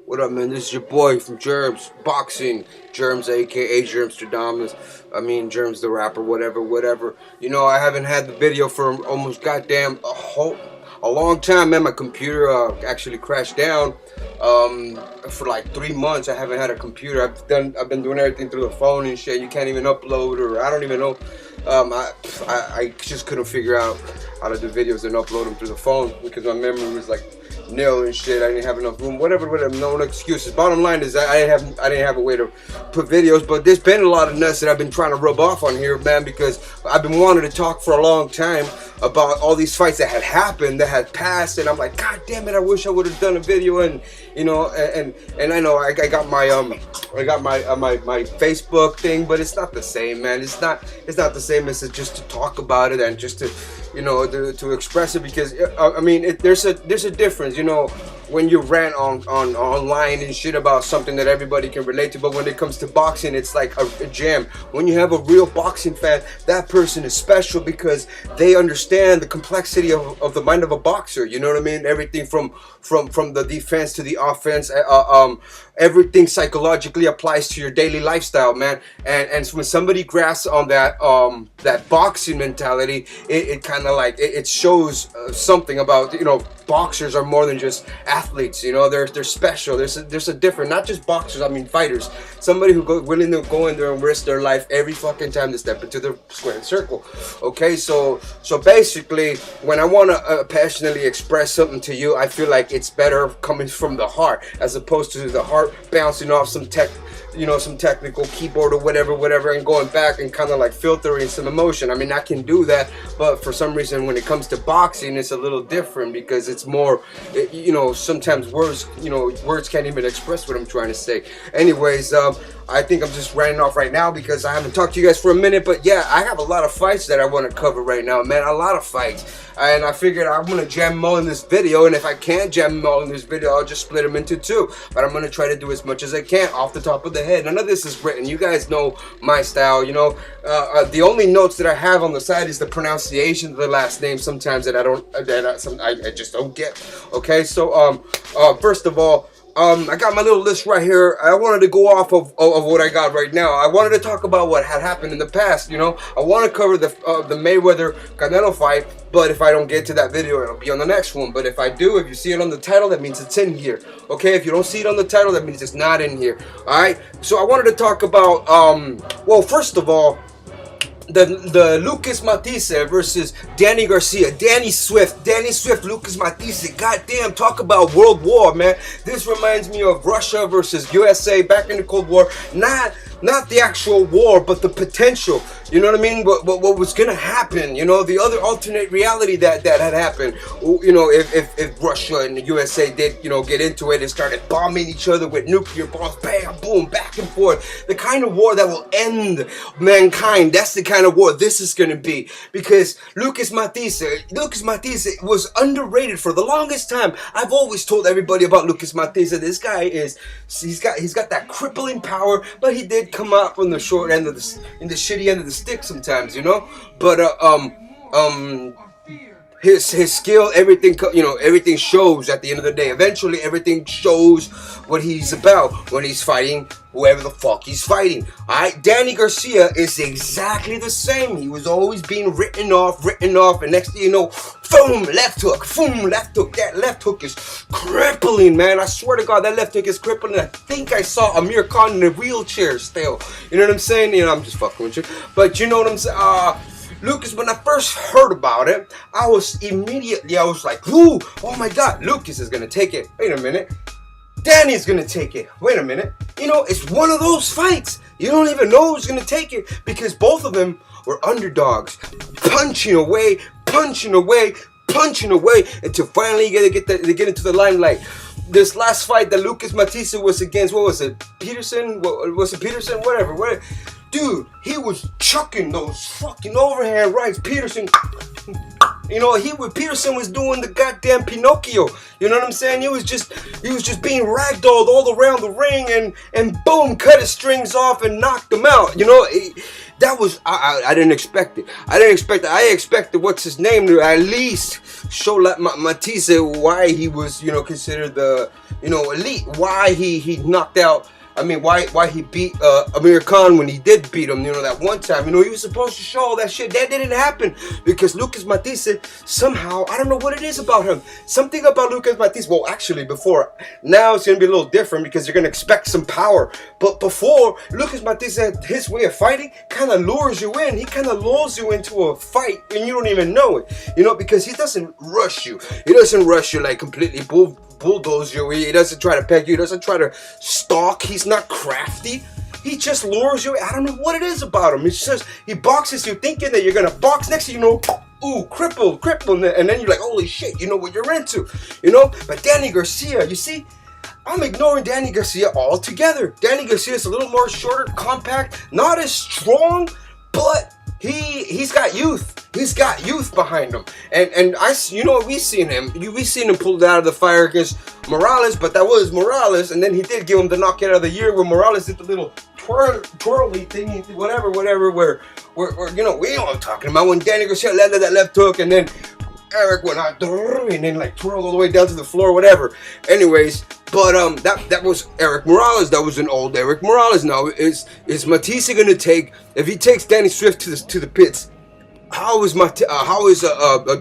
What up, man? This is your boy from JERMZ Boxing. JERMZ, aka JERMZ. JERMZ the rapper, whatever. You know, I haven't had the video for almost goddamn a long time, man. My computer actually crashed down. For like 3 months, I haven't had a computer. I've been doing everything through the phone and shit. You can't even upload, or I don't even know. I just couldn't figure out how to do videos and upload them through the phone because my memory was like nil and shit. I didn't have enough room. Whatever. No excuses. Bottom line is I didn't have a way to put videos. But there's been a lot of nuts that I've been trying to rub off on here, man, because I've been wanting to talk for a long time about all these fights that had happened, that had passed, and I'm like, God damn it! I wish I would have done a video. And you know, and I know I got my my Facebook thing, but it's not the same, man. It's not the same as just to talk about it and just to, you know, to express it, because I mean, there's a difference, you know, when you rant on online and shit about something that everybody can relate to. But when it comes to boxing, it's like a jam. When you have a real boxing fan, that person is special because they understand the complexity of the mind of a boxer. You know what I mean? Everything from the defense to the offense. Everything psychologically applies to your daily lifestyle, man. And when somebody grasps on that that boxing mentality, it kind of like it shows something about, you know, boxers are more than just athletes. You know, they're special. There's a different, not just boxers, I mean fighters. Somebody who willing to go in there and risk their life every fucking time to step into the square circle. Okay, so basically, when I want to passionately express something to you, I feel like it's better coming from the heart as opposed to the heart bouncing off some technical keyboard or whatever, and going back and kind of like filtering some emotion. I mean, I can do that, but for some reason, when it comes to boxing, it's a little different because it's more, you know, sometimes words can't even express what I'm trying to say. Anyways, I think I'm just running off right now because I haven't talked to you guys for a minute. But yeah, I have a lot of fights that I want to cover right now, man. A lot of fights. And I figured I'm going to jam them all in this video. And if I can't jam them all in this video, I'll just split them into two. But I'm going to try to do as much as I can off the top of the head. None of this is written. You guys know my style, you know. The only notes that I have on the side is the pronunciation of the last name sometimes that I just don't get. Okay, so first of all, I got my little list right here. I wanted to go off of what I got right now. I wanted to talk about what had happened in the past, you know. I want to cover the Mayweather Canelo fight, but if I don't get to that video, it'll be on the next one. But if I do, if you see it on the title, that means it's in here. Okay, if you don't see it on the title, that means it's not in here. Alright, so I wanted to talk about, well, first of all, the Lucas Matthysse versus Danny Garcia. Danny Swift, Lucas Matthysse. Goddamn, talk about World War, man. This reminds me of Russia versus USA back in the Cold War. Not the actual war, but the potential. You know what I mean? What was gonna happen? You know, the other alternate reality that had happened. You know, if Russia and the USA did, you know, get into it and started bombing each other with nuclear bombs, bam, boom, back and forth. The kind of war that will end mankind. That's the kind of war this is gonna be. Because Lucas Matthysse was underrated for the longest time. I've always told everybody about Lucas Matthysse. This guy he's got that crippling power, but he did come out from the short end of the shitty end of the stick sometimes, you know. But his skill, everything, you know, everything shows at the end of the day. Eventually, everything shows what he's about when he's fighting whoever the fuck he's fighting. Alright, Danny Garcia is exactly the same. He was always being written off, and next thing you know, boom, left hook, boom, left hook. That left hook is crippling, man. I swear to God, that left hook is crippling. I think I saw Amir Khan in a wheelchair still. You know what I'm saying? You know, I'm just fucking with you. But you know what I'm saying? Lucas, when I first heard about it, I was like, whoo, oh my God, Lucas is gonna take it. Wait a minute. Danny's gonna take it. Wait a minute. You know, it's one of those fights. You don't even know who's gonna take it because both of them were underdogs, punching away until finally you get into the limelight. This last fight that Lucas Matthysse was against, what was it? Peterson? Was it Peterson? Whatever. Dude, he was chucking those fucking overhand rights. Peterson, you know, Peterson was doing the goddamn Pinocchio. You know what I'm saying? He was just being ragdolled all around the ring, and boom, cut his strings off and knocked him out. You know, That was, I didn't expect it. I didn't expect it. I expected, what's his name, to at least show like Matthysse why he was, you know, considered the, you know, elite. Why he knocked out, I mean, why he beat Amir Khan when he did beat him, you know, that one time. You know, he was supposed to show all that shit. That didn't happen because Lucas Matthysse, somehow, I don't know what it is about him. Something about Lucas Matthysse, well, actually, before, now it's going to be a little different because you're going to expect some power. But before, Lucas Matthysse, his way of fighting kind of lures you in. He kind of lulls you into a fight and you don't even know it, you know, because he doesn't rush you. He doesn't rush you like completely bulldoze you. He doesn't try to peg you. He doesn't try to stalk. He's not crafty. He just lures you. I don't know what it is about him. It's just, he boxes you thinking that you're going to box. Next thing you know, ooh, crippled. And then you're like, holy shit, you know what you're into, you know? But Danny Garcia, you see, I'm ignoring Danny Garcia altogether. Danny Garcia is a little more shorter, compact, not as strong, but he's got youth. He's got youth behind him, and you know, we seen him pulled out of the fire against Morales, but that was Morales, and then he did give him the knockout of the year where Morales did the little twirly thing, whatever, where you know, we know what I'm talking about, when Danny Garcia landed that left hook, and then Eric went out and then like twirled all the way down to the floor, whatever. Anyways, but that was Eric Morales. That was an old Eric Morales. Now is Matthysse gonna take, if he takes Danny Swift to the pits? How is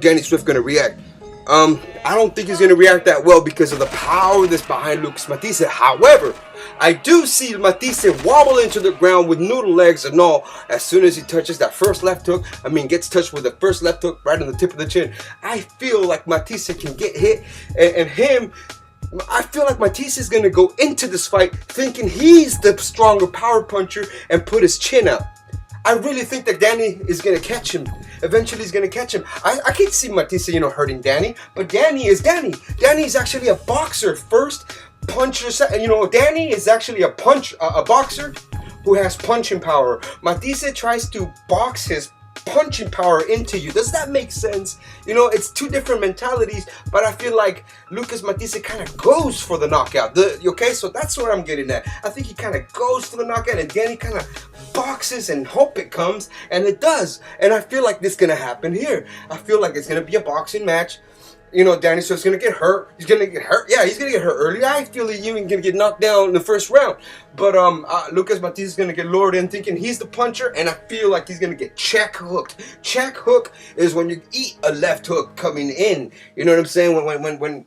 Danny Swift gonna react? I don't think he's gonna react that well because of the power that's behind Lucas Matthysse. However, I do see Matthysse wobble into the ground with noodle legs and all as soon as he touches that first left hook. I mean, gets touched with the first left hook right on the tip of the chin. I feel like Matthysse can get hit, I feel like Matthysse is going to go into this fight thinking he's the stronger power puncher and put his chin out. I really think that Danny is going to catch him. Eventually he's going to catch him. I can't see Matthysse, you know, hurting Danny, but Danny is Danny. Danny is actually a boxer first, puncher second. You know, Danny is actually a boxer who has punching power. Matthysse tries to box his punching power into you. Does that make sense? You know, it's two different mentalities, but I feel like Lucas Matthysse kind of goes for the knockout. Okay, so that's what I'm getting at. I think he kind of goes for the knockout, and Danny kind of boxes and hope it comes, and it does. And I feel like this is gonna happen here. I feel like it's gonna be a boxing match. You know, Danny Swift's gonna get hurt. He's gonna get hurt. Yeah, he's gonna get hurt early. I feel he's even gonna get knocked down in the first round. But Lucas Matthysse is gonna get lured in thinking he's the puncher, and I feel like he's gonna get check hooked. Check hook is when you eat a left hook coming in. You know what I'm saying?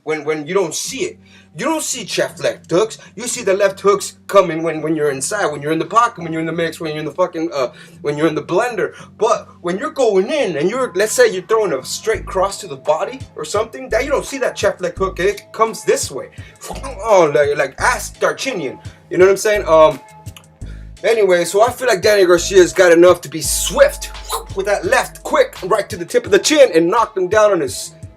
When you don't see it. You don't see check left hooks. You see the left hooks coming when you're inside, when you're in the pocket, when you're in the mix, when you're in the fucking when you're in the blender. But when you're going in and let's say you're throwing a straight cross to the body or something, that you don't see that check left hook. It comes this way. Oh, like ask Darchinian. You know what I'm saying? Anyway, so I feel like Danny Garcia's got enough to be swift with that left quick right to the tip of the chin and knock him down on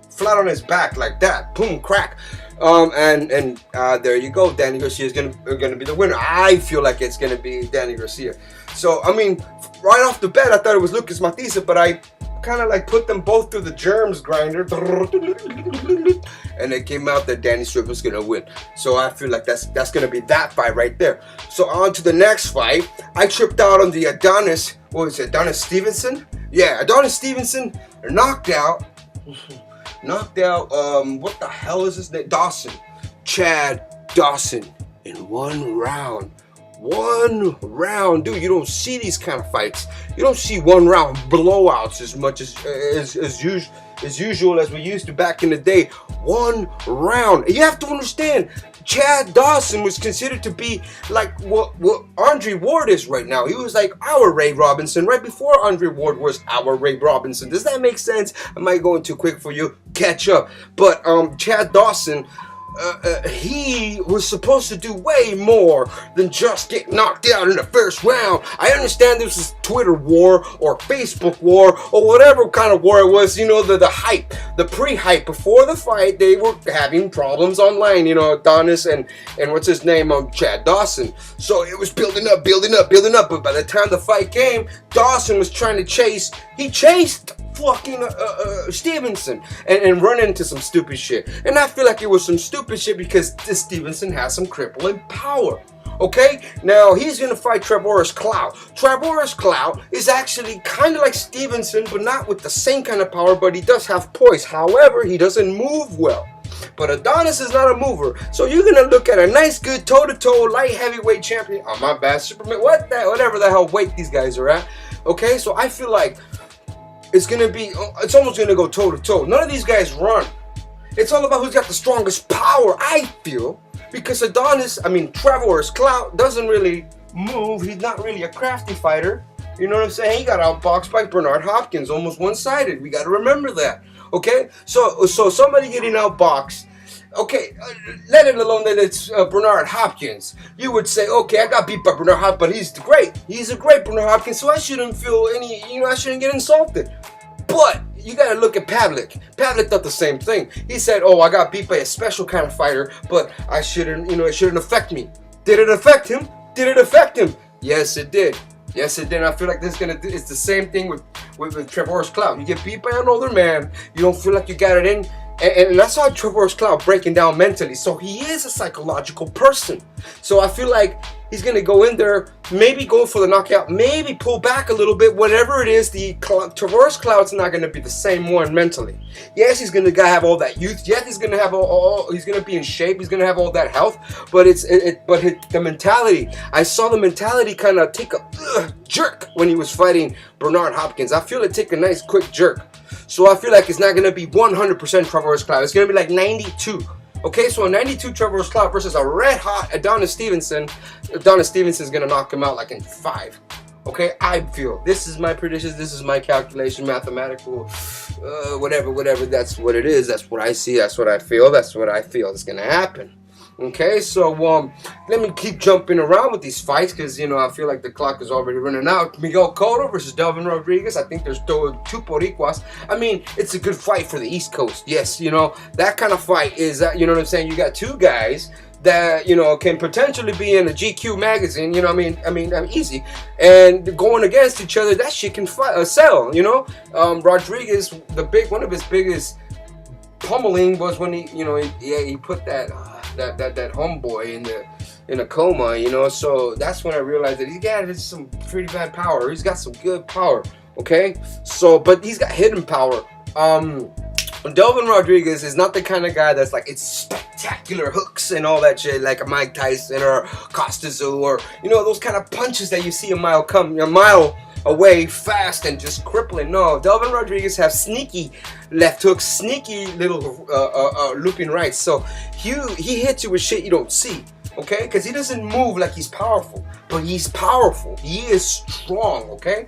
flat on his back like that. Boom, crack. There you go. Danny Garcia is gonna be the winner. I feel like it's gonna be Danny Garcia. So I mean, right off the bat, I thought it was Lucas Matthysse, but I kind of like put them both through the JERMZ grinder, and it came out that Danny Swift was gonna win. So I feel like that's gonna be that fight right there. So on to the next fight. I tripped out on the Adonis. What was it? Adonis Stevenson? Yeah, Adonis Stevenson knocked out. What the hell is his name? Chad Dawson in one round. Dude, you don't see these kind of fights. You don't see one round blowouts as much as usual as we used to back in the day. One round. You have to understand, Chad Dawson was considered to be like what Andre Ward is right now. He was like our Ray Robinson right before Andre Ward was our Ray Robinson. Does that make sense? Am I going too quick for you? Catch up. But Chad Dawson, he was supposed to do way more than just get knocked out in the first round. I understand this was Twitter war or Facebook war or whatever kind of war it was. You know, the hype, the pre-hype before the fight, they were having problems online. You know, Adonis and what's his name, Chad Dawson. So it was building up. But by the time the fight came, Dawson was trying to chase. He chased fucking Stevenson and run into some stupid shit. And I feel like it was some stupid shit because this Stevenson has some crippling power. Okay, now he's gonna fight TRAVORIS Clout. TRAVORIS Clout is actually kind of like Stevenson, but not with the same kind of power, but he does have poise. However, he doesn't move well. But Adonis is not a mover. So you're gonna look at a nice, good toe-to-toe light heavyweight champion. Oh, my bad, Superman. Whatever the hell weight these guys are at. Okay, so I feel like it's almost gonna go toe-to-toe. None of these guys run. It's all about who's got the strongest power, I feel. Because TRAVORIS Clout doesn't really move. He's not really a crafty fighter. You know what I'm saying? He got outboxed by Bernard Hopkins, almost one-sided. We got to remember that. Okay? So somebody getting outboxed. Okay, let it alone that it's Bernard Hopkins. You would say, okay, I got beat by Bernard Hopkins, but he's great. He's a great Bernard Hopkins, so I shouldn't feel I shouldn't get insulted. But you gotta look at Pavlik. Pavlik did the same thing. He said, oh, I got beat by a special kind of fighter, but I shouldn't, it shouldn't affect me. Did it affect him? Did it affect him? Yes, it did. Yes, it did. I feel like it's the same thing with TRAVORIS Clout. You get beat by an older man, you don't feel like you got it in. And that's how TRAVORIS Clout breaking down mentally. So he is a psychological person. So I feel like he's going to go in there, maybe go for the knockout, maybe pull back a little bit. Whatever it is, the TRAVORIS Clout's not going to be the same one mentally. Yes, he's going to have all that youth. Yes, he's going to have he's going to be in shape. He's going to have all that health. But the mentality. I saw the mentality kind of take a jerk when he was fighting Bernard Hopkins. I feel it take a nice quick jerk. So I feel like it's not going to be 100% TRAVORIS Clout. It's going to be like 92. Okay, so a 92 TRAVORIS Clout versus a red-hot Adonis Stevenson. Adonis Stevenson is going to knock him out like in 5. Okay, I feel. This is my predictions. This is my calculation, mathematical, whatever. That's what it is. That's what I see. That's what I feel. That's what I feel is going to happen. Okay, so let me keep jumping around with these fights because, I feel like the clock is already running out. Miguel Cotto versus DELVIN Rodriguez. I think there's two Boricuas. It's a good fight for the East Coast. Yes, that kind of fight is, you know what I'm saying? You got two guys that, can potentially be in a GQ magazine, easy. And going against each other, that shit can sell, Rodriguez, one of his biggest pummeling was when he put that homeboy in a coma, so that's when I realized that he got some pretty bad power. He's got some good power, okay? So, but he's got hidden power. DELVIN Rodriguez is not the kind of guy that's like, it's spectacular hooks and all that shit, like a Mike Tyson or Costazu or, those kind of punches that you see a mile away fast and just crippling. No, DELVIN Rodriguez have sneaky left hooks, sneaky little looping rights. So he hits you with shit you don't see, okay? Because he doesn't move like he's powerful, but he's powerful. He is strong, okay?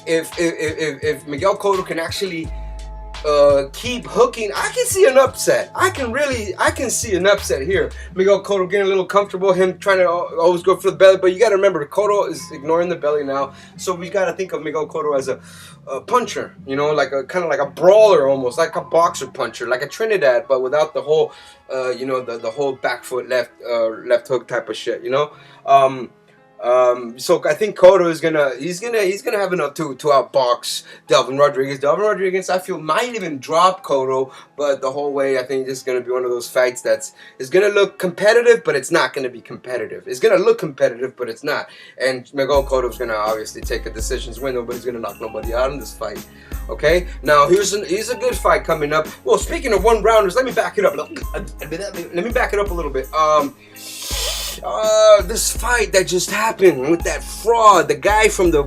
If Miguel Cotto can actually keep hooking, I can see an upset. I can see an upset here. Miguel Cotto getting a little comfortable, him trying to always go for the belly, but you got to remember, Cotto is ignoring the belly now, so we got to think of Miguel Cotto as a puncher, like a kind of like a brawler, almost like a boxer puncher, like a Trinidad, but without the whole, the whole back foot left hook type of shit, so I think Cotto is gonna have enough to outbox DELVIN Rodriguez. DELVIN Rodriguez, I feel, might even drop Cotto, but the whole way I think this is gonna be one of those fights is gonna look competitive, but it's not gonna be competitive. It's gonna look competitive, but it's not. And Miguel Cotto is gonna obviously take a decisions win. Nobody's gonna knock nobody out in this fight. Okay, now here's a good fight coming up. Well, speaking of one rounders, let me back it up. Let me back it up a little bit. This fight that just happened with that fraud, the guy from the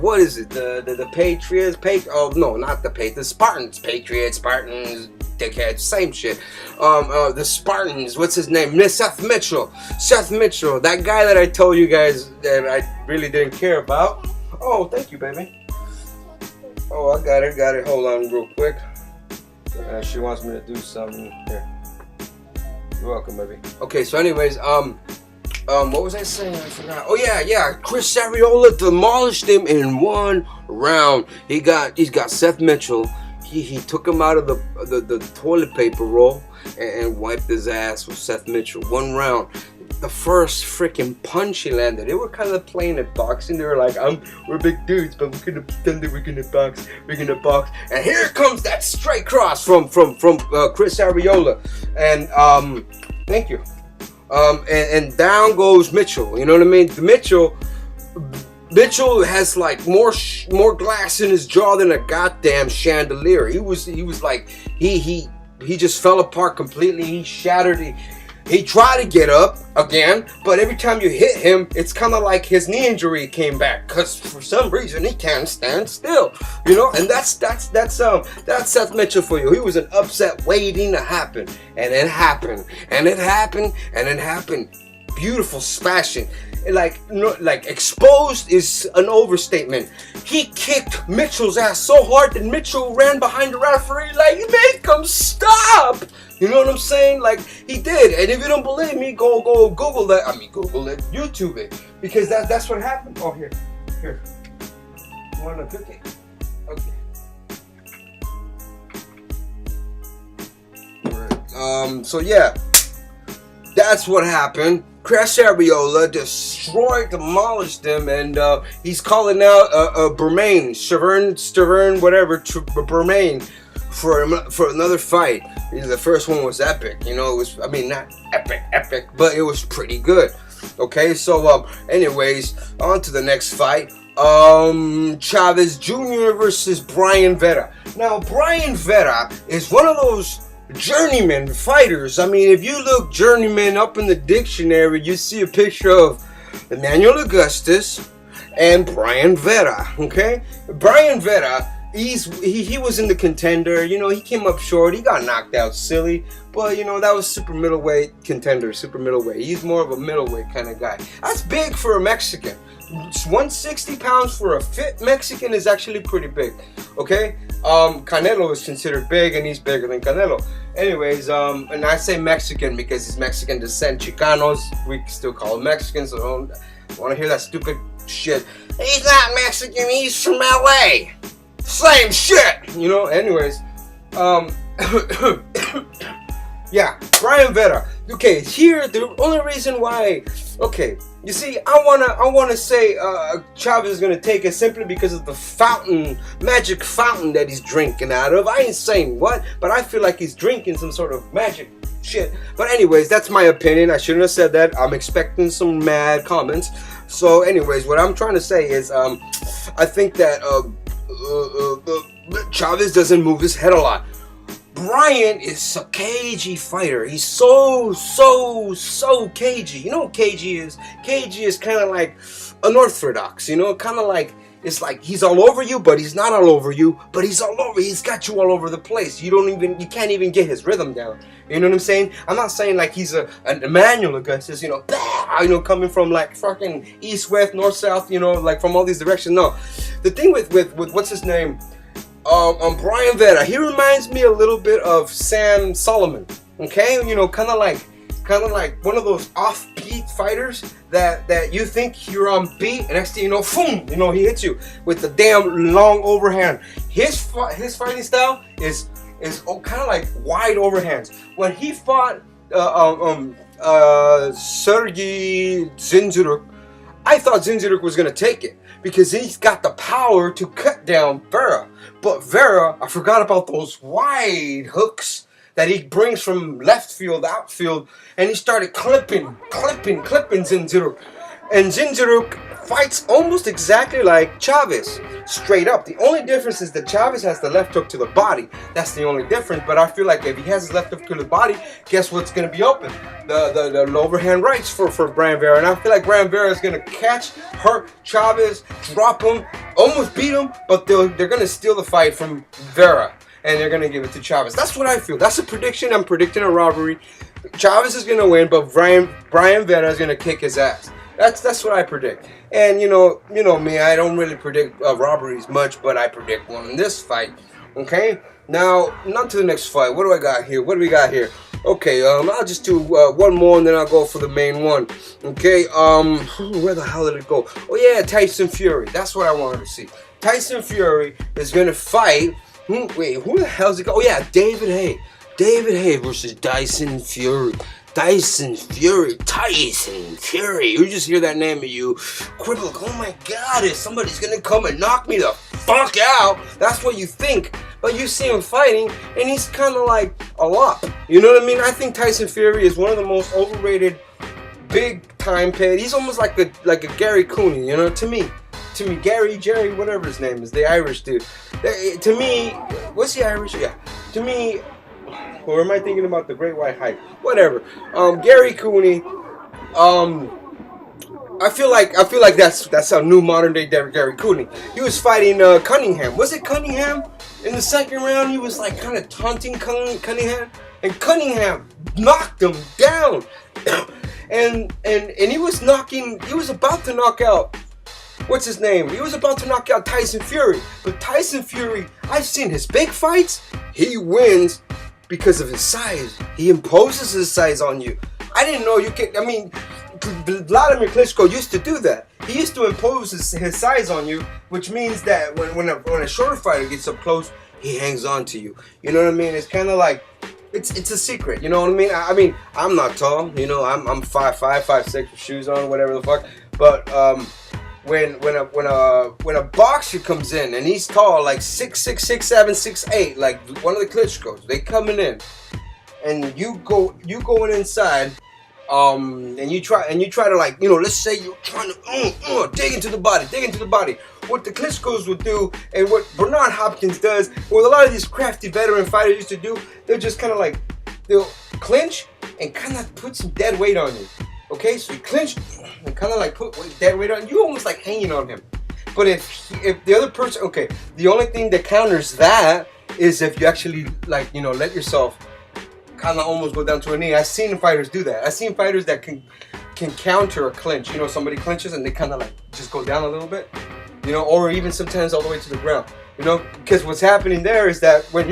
Patriots, oh no, not the Patriots, the Spartans, dickhead, same shit. The Spartans, what's his name? Seth Mitchell, that guy that I told you guys that I really didn't care about. Oh, thank you, baby. Oh, I got it. Hold on real quick. She wants me to do something here. You're welcome, baby. Okay, so anyways, what was I saying? I forgot. Oh yeah. Chris Arreola demolished him in one round. He's got Seth Mitchell. He took him out of the toilet paper roll and wiped his ass with Seth Mitchell. One round. The first freaking punch he landed. They were kind of playing at boxing. They were like, we're big dudes, but we're gonna pretend that we're gonna box. And here comes that straight cross from Chris Arreola. And thank you. And down goes Mitchell. You know what I mean? Mitchell has like more glass in his jaw than a goddamn chandelier. He was like he just fell apart completely. He shattered. He tried to get up again, but every time you hit him, it's kind of like his knee injury came back, because for some reason he can't stand still, you know. And that's Seth Mitchell for you. He was an upset waiting to happen, and it happened, and it happened, and it happened. Beautiful smashing. Like exposed is an overstatement. He kicked Mitchell's ass so hard that Mitchell ran behind the referee like, make him stop. You know what I'm saying? Like, he did. And if you don't believe me, go Google that. I mean, Google it, YouTube it, because that's what happened. Oh, here. You want a cookie? Okay. All right. So yeah, that's what happened. Crash Arreola demolished them, and he's calling out Stevern, whatever, Bermain for another fight. The first one was epic, you know. It was, I mean, not epic, but it was pretty good. Okay, so anyways, on to the next fight. Chavez Jr. versus Brian Vera. Now, Brian Vera is one of those journeyman fighters. I mean, if you look journeyman up in the dictionary, you see a picture of Emmanuel Augustus and Brian Vera. Okay, Brian Vera, he was in the contender. You know, he came up short. He got knocked out silly, but you know, that was super middleweight contender, super middleweight. He's more of a middleweight kind of guy. That's big for a Mexican. 160 pounds for a fit Mexican is actually pretty big. Okay, Canelo is considered big, and he's bigger than Canelo. Anyways, and I say Mexican because he's Mexican descent. Chicanos, we still call him Mexicans, so don't want to hear that stupid shit. He's not Mexican, he's from LA. Same shit, you know. Anyways, yeah, Brian Vera. Okay, here the only reason why. Okay, you see, I wanna say Chavez is gonna take it simply because of the fountain, magic fountain that he's drinking out of. I ain't saying what, but I feel like he's drinking some sort of magic shit. But anyways, that's my opinion. I shouldn't have said that. I'm expecting some mad comments. So anyways, what I'm trying to say is, I think that Chavez doesn't move his head a lot. Brian is a cagey fighter. He's so cagey. You know what cagey is? Cagey is kind of like unorthodox, you know, kind of like, it's like he's all over you, but he's not all over you, but he's all over. He's got you all over the place. You can't even get his rhythm down. You know what I'm saying? I'm not saying like he's an Emmanuel Augustus, you know, coming from like fucking east, west, north, south, you know, like from all these directions. No, the thing with what's his name? Brian Vera, he reminds me a little bit of Sam Solomon. Okay, you know, kind of like one of those offbeat fighters that you think you're on beat, and next thing you know, boom, you know, he hits you with the damn long overhand. His fighting style is kind of like wide overhands. When he fought Sergey Zinzuruk, I thought Zinzuruk was gonna take it because he's got the power to cut down Vera. But Vera, I forgot about those wide hooks that he brings from left field, outfield, and he started clipping Zinzuruk. And Zinzuruk fights almost exactly like Chavez, straight up. The only difference is that Chavez has the left hook to the body. That's the only difference. But I feel like if he has his left hook to the body, guess what's going to be open? The overhand rights for Brian Vera. And I feel like Brian Vera is going to catch, hurt Chavez, drop him, almost beat him, but they're going to steal the fight from Vera, and they're going to give it to Chavez. That's what I feel. That's a prediction. I'm predicting a robbery. Chavez is going to win, but Brian Vera is going to kick his ass. That's what I predict. And you know me, I don't really predict robberies much, but I predict one in this fight. Okay, now on to the next fight. What do I got here? What do we got here? Okay, I'll just do one more, and then I'll go for the main one. Okay, where the hell did it go? Oh yeah, Tyson Fury. That's what I wanted to see. Tyson Fury is gonna fight. Wait, who the hell's it go? Oh yeah, David Haye. David Haye versus Tyson Fury. Tyson Fury. You just hear that name and you quibble. Oh my God, is somebody's gonna come and knock me the fuck out? That's what you think. But you see him fighting, and he's kind of like a lot. You know what I mean? I think Tyson Fury is one of the most overrated big time paid. He's almost like a Gary Cooney, you know, to me, Gary, Jerry, whatever his name is, the Irish dude. To me, what's the Irish? Yeah, to me, or am I thinking about the Great White Hype? Whatever. Gary Cooney. I feel like that's a new modern day Gary Cooney. He was fighting Cunningham. Was it Cunningham? In the second round, he was like kind of taunting Cunningham, and Cunningham knocked him down. and he was about to knock out, what's his name? He was about to knock out Tyson Fury. But Tyson Fury, I've seen his big fights. He wins because of his size. He imposes his size on you. I didn't know you could. I mean, Vladimir Klitschko used to do that. He used to impose his size on you, which means that when a shorter fighter gets up close, he hangs on to you. You know what I mean? It's kind of like it's a secret. You know what I mean? I mean, I'm not tall. You know, I'm 5'5", 5'6", with shoes on, whatever the fuck. But when a boxer comes in and he's tall, like 6'6", 6'7", 6'8", like one of the Klitschkos, they coming in, and you going inside. And you try to, like, you know, let's say you're trying to dig into the body. What the Klitschkos would do, and what Bernard Hopkins does, what a lot of these crafty veteran fighters used to do, they'll just kind of like, they'll clinch and kind of put some dead weight on you. Okay, so you clinch and kind of like put dead weight on you, you're almost like hanging on him. But if the other person, okay, the only thing that counters that is if you actually, like, you know, let yourself kind of almost go down to a knee. I've seen fighters do that. I've seen fighters that can counter a clinch. You know, somebody clinches and they kind of like just go down a little bit, you know, or even sometimes all the way to the ground. You know, because what's happening there is that when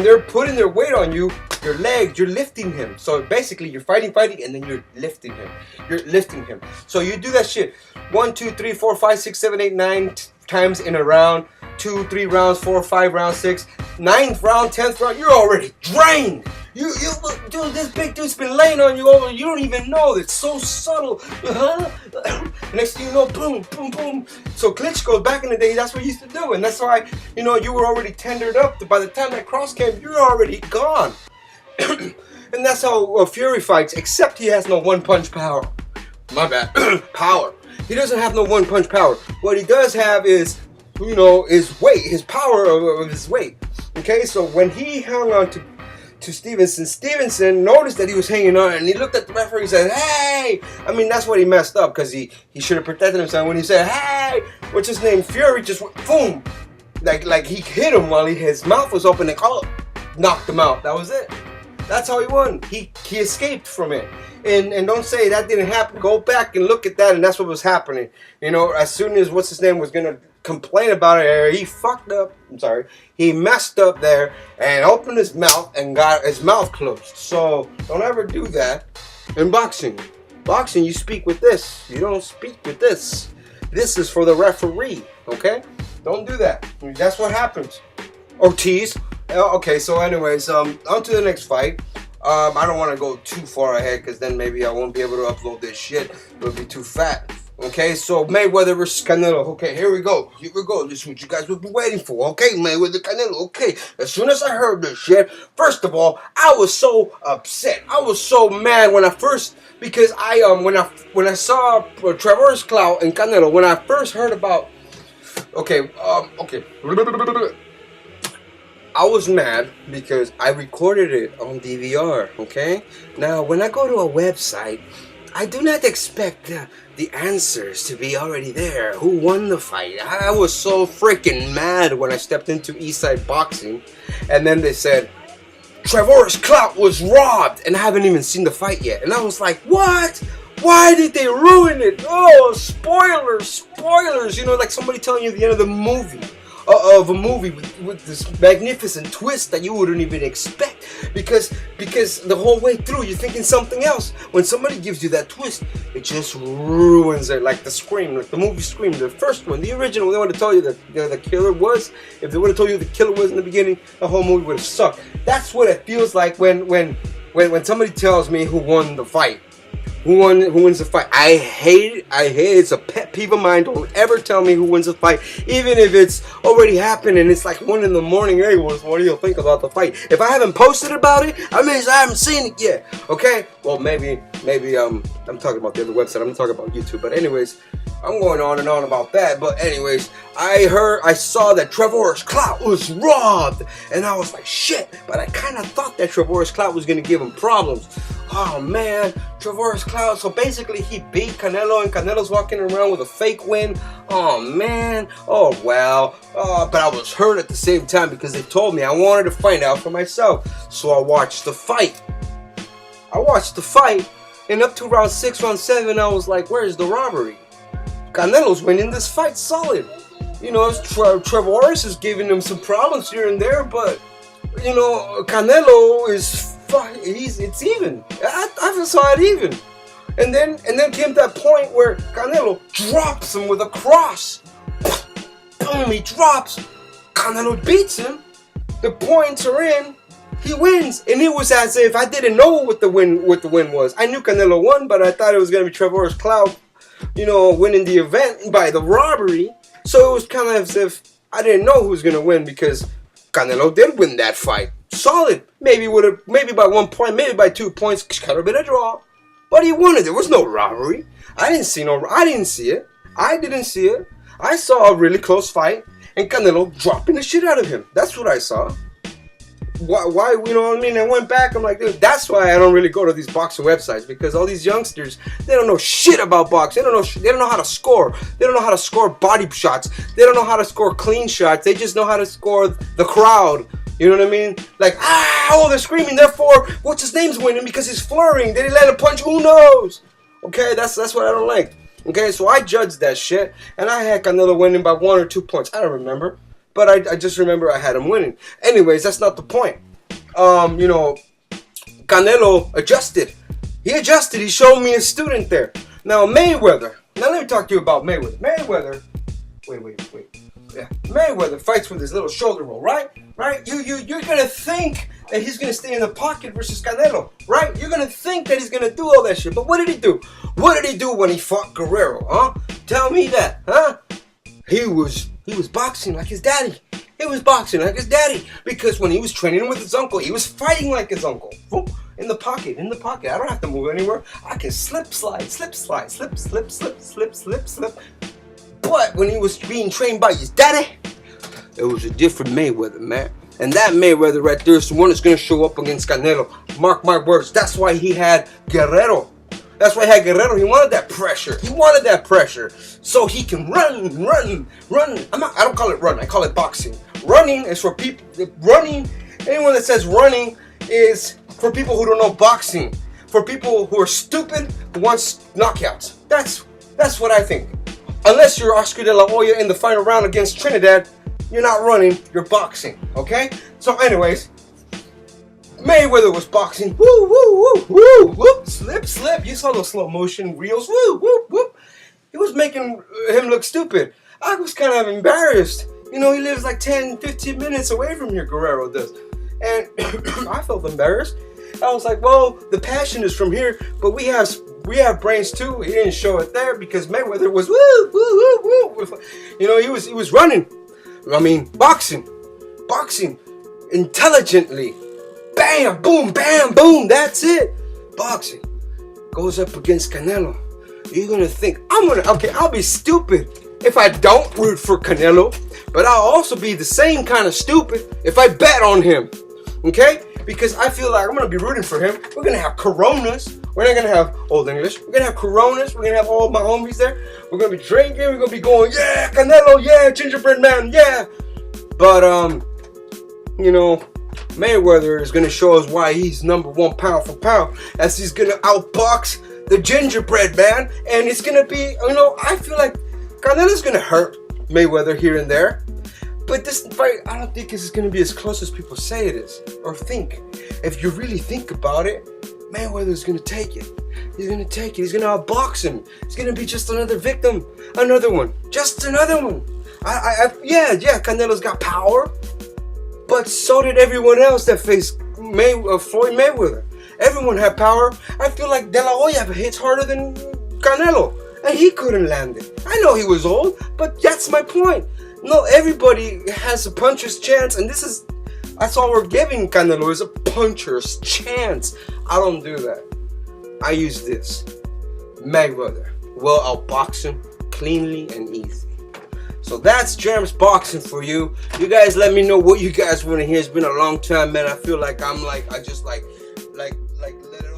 they're putting their weight on you, your legs, you're lifting him. So basically, you're fighting, and then you're lifting him. So you do that shit 1, 2, 3, 4, 5, 6, 7, 8, 9 times in a round. 2, 3 rounds, 4, 5 rounds, 6, 9th round, 10th round, you're already drained. You dude, this big dude's been laying on you over. You don't even know. It's so subtle. Next thing you know, boom, boom, boom. So Klitschko, back in the day, that's what he used to do, and that's why, you know, you were already tendered up. By the time that cross came, you're already gone. And that's how Fury fights. Except he has no one-punch power. My bad. Power. He doesn't have no one-punch power. What he does have is, you know, his weight, his power of his weight. Okay, so when he hung on to Stevenson noticed that he was hanging on, and he looked at the referee and said, "Hey!" I mean, that's what he messed up, because he should have protected himself. When he said, "Hey!" what's his name? Fury just went boom, like he hit him while his mouth was open, and knocked him out. That was it. That's how he won. He escaped from it. And don't say that didn't happen. Go back and look at that, and that's what was happening. You know, as soon as what's his name was gonna complain about it, he fucked up. I'm sorry. He messed up there and opened his mouth and got his mouth closed. So don't ever do that in boxing. Boxing, you speak with this. You don't speak with this. This is for the referee. Okay? Don't do that. That's what happens. Ortiz. Okay. So, anyways, on to the next fight. I don't want to go too far ahead, because then maybe I won't be able to upload this shit. It'll be too fat. Okay, so Mayweather versus Canelo. Okay, here we go. This is what you guys would be waiting for. Okay, Mayweather, Canelo. Okay, as soon as I heard this shit, first of all, I was so upset. I was so mad when I first, because when I saw TRAVORIS Clout and Canelo, when I first heard about, okay. I was mad because I recorded it on DVR, okay? Now, when I go to a website, I do not expect the answers to be already there. Who won the fight? I was so freaking mad when I stepped into Eastside Boxing, and then they said, TRAVORIS Clout was robbed, and I haven't even seen the fight yet. And I was like, what? Why did they ruin it? Oh, spoilers. You know, like somebody telling you the end of the movie. Of a movie with this magnificent twist that you wouldn't even expect, because the whole way through you're thinking something else. When somebody gives you that twist, it just ruins it. Like the movie Scream, the first one, the original. They want to tell you that the killer was. If they would have told you the killer was in the beginning, the whole movie would have sucked. That's what it feels like when somebody tells me who won the fight. Who wins the fight? I hate it. I hate it. It's a pet peeve of mine. Don't ever tell me who wins the fight, even if it's already happened and it's like 1 in the morning. Hey, what do you think about the fight? If I haven't posted about it, I mean I haven't seen it yet. Okay? Well, maybe I'm talking about the other website. I'm talking about YouTube. But anyways, I'm going on and on about that. But anyways, I saw that TRAVORIS clout was robbed, and I was like, shit. But I kind of thought that TRAVORIS clout was gonna give him problems. Oh man, TRAVORIS clout. So basically he beat Canelo, and Canelo's walking around with a fake win. Oh man, oh well. But I was hurt at the same time because they told me. I wanted to find out for myself. So I watched the fight. And up to round 6, round 7, I was like, where's the robbery? Canelo's winning this fight solid. You know, TRAVORIS is giving him some problems here and there, but you know, Canelo is it's even. I saw it even. And then came that point where Canelo drops him with a cross. Boom, he drops. Canelo beats him. The points are in. He wins. And it was as if I didn't know what the win was. I knew Canelo won, but I thought it was gonna be TRAVORIS clout, you know, winning the event by the robbery. So it was kind of as if I didn't know who was gonna win, because Canelo did win that fight. Solid. Maybe by 1 point, maybe by 2 points. Kind of been a draw, but he won it. There was no robbery. I didn't see it. I saw a really close fight, and Canelo dropping the shit out of him. That's what I saw. Why, you know what I mean? I went back, I'm like, dude, that's why I don't really go to these boxing websites, because all these youngsters, they don't know shit about boxing. They don't know how to score. They don't know how to score body shots. They don't know how to score clean shots. They just know how to score the crowd. You know what I mean? Like, they're screaming, therefore, what's his name's winning because he's flurrying. Did he land a punch? Who knows? Okay, that's what I don't like. Okay, so I judged that shit, and I had Canelo winning by 1 or 2 points. I don't remember. But I just remember I had him winning. Anyways, that's not the point. You know, Canelo adjusted. He adjusted. He showed me a student there. Now, Mayweather. Now, let me talk to you about Mayweather. Wait. Yeah. Mayweather fights with his little shoulder roll, right? Right? You're going to think that he's going to stay in the pocket versus Canelo, right? You're going to think that he's going to do all that shit. But what did he do? What did he do when he fought Guerrero, huh? Tell me that, huh? He was boxing like his daddy. He was boxing like his daddy. Because when he was training with his uncle, he was fighting like his uncle. In the pocket. I don't have to move anywhere. I can slip, slide. But when he was being trained by his daddy, it was a different Mayweather, man. And that Mayweather right there is the one that's going to show up against Canelo. Mark my words. That's why he had Guerrero. He wanted that pressure. So he can run. I don't call it run. I call it boxing. Running is for people. Anyone that says running is for people who don't know boxing. For people who are stupid, who wants knockouts. That's what I think. Unless you're Oscar de la Hoya in the final round against Trinidad, you're not running, you're boxing. Okay? So anyways, Mayweather was boxing. Woo. Slip. You saw those slow motion reels. Woo. He was making him look stupid. I was kind of embarrassed. You know, he lives like 10, 15 minutes away from here, Guerrero does. And I felt embarrassed. I was like, well, the passion is from here, but we have brains too. He didn't show it there because Mayweather was woo. You know, he was running. I mean, boxing intelligently. Bam, boom, that's it. Boxing goes up against Canelo. You're gonna think, I'll be stupid if I don't root for Canelo, but I'll also be the same kind of stupid if I bet on him. Okay? Because I feel like I'm gonna be rooting for him. We're gonna have Coronas. We're not gonna have Old English. We're gonna have Coronas. We're gonna have all my homies there. We're gonna be drinking. We're gonna be going, yeah, Canelo, yeah, gingerbread man, yeah. But you know, Mayweather is gonna show us why he's #1 pound for pound, as he's gonna outbox the gingerbread man, and it's gonna be, you know, I feel like Canelo's gonna hurt Mayweather here and there. But this fight, I don't think it's going to be as close as people say it is, or think. If you really think about it, Mayweather's going to take it. He's going to take it. He's going to outbox him. It's going to be just another victim. Another one. Just another one. Yeah, Canelo's got power. But so did everyone else that faced Floyd Mayweather. Everyone had power. I feel like De La Hoya hits harder than Canelo, and he couldn't land it. I know he was old, but that's my point. No, everybody has a puncher's chance, and that's all we're giving Canelo is a puncher's chance. I don't do that. I use this. Mayweather. Well, I'll box him cleanly and easy. So that's JERMZ boxing for you. You guys let me know what you guys want to hear. It's been a long time, man. I feel like I just like let it